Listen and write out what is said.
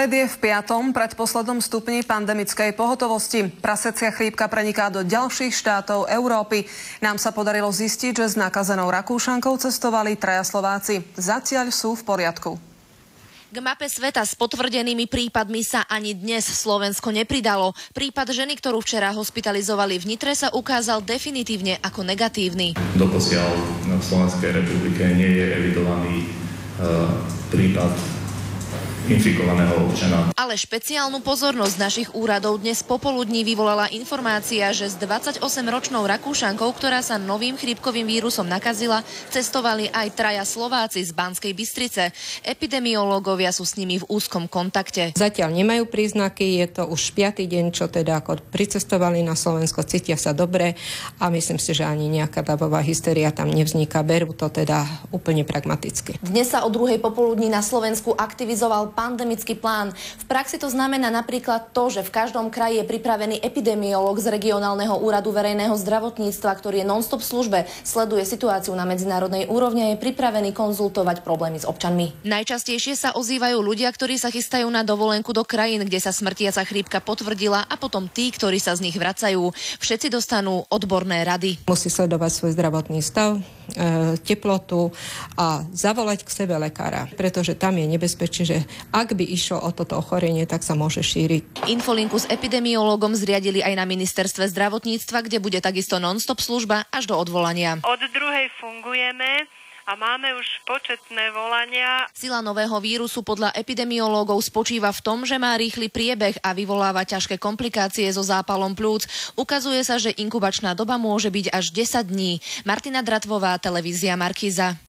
Svet je v 5. predposlednom stupni pandemickej pohotovosti. Prasecia chrípka preniká do ďalších štátov Európy. Nám sa podarilo zistiť, že s nakazenou Rakúšankou cestovali 3 Slováci. Zatiaľ sú v poriadku. K mape sveta s potvrdenými prípadmi sa ani dnes Slovensko nepridalo. Prípad ženy, ktorú včera hospitalizovali v Nitre, sa ukázal definitívne ako negatívny. Doposiaľ v Slovenskej republike nie je evidovaný prípad infikovaného občana. Ale špeciálnu pozornosť našich úradov dnes popoludní vyvolala informácia, že s 28-ročnou Rakúšankou, ktorá sa novým chrípkovým vírusom nakazila, cestovali aj 3 Slováci z Banskej Bystrice. Epidemiológovia sú s nimi v úzkom kontakte. Zatiaľ nemajú príznaky, je to už 5. deň, čo teda ako pricestovali na Slovensko, cítia sa dobre a myslím si, že ani nejaká davová hysteria tam nevzniká. Berú to teda úplne pragmaticky. Dnes sa o 2:00 popoludní na Slovensku aktivizoval pandemický plán. V praxi to znamená napríklad to, že v každom kraji je pripravený epidemiológ z regionálneho úradu verejného zdravotníctva, ktorý je non-stop v službe, sleduje situáciu na medzinárodnej úrovni a je pripravený konzultovať problémy s občanmi. Najčastejšie sa ozývajú ľudia, ktorí sa chystajú na dovolenku do krajín, kde sa smrtiaca chrípka potvrdila, a potom tí, ktorí sa z nich vracajú. Všetci dostanú odborné rady. Musí sledovať svoj zdravotný stav, teplotu a zavolať k sebe lekára, pretože tam je nebezpečie, že ak by išlo o toto ochorenie, tak sa môže šíriť. Infolinku s epidemiológom zriadili aj na ministerstve zdravotníctva, kde bude takisto non-stop služba až do odvolania. Od 2:00 fungujeme a máme už početné volania. Sila nového vírusu podľa epidemiológov spočíva v tom, že má rýchly priebeh a vyvoláva ťažké komplikácie so zápalom plúc. Ukazuje sa, že inkubačná doba môže byť až 10 dní. Martina Dratvová, televízia Markíza.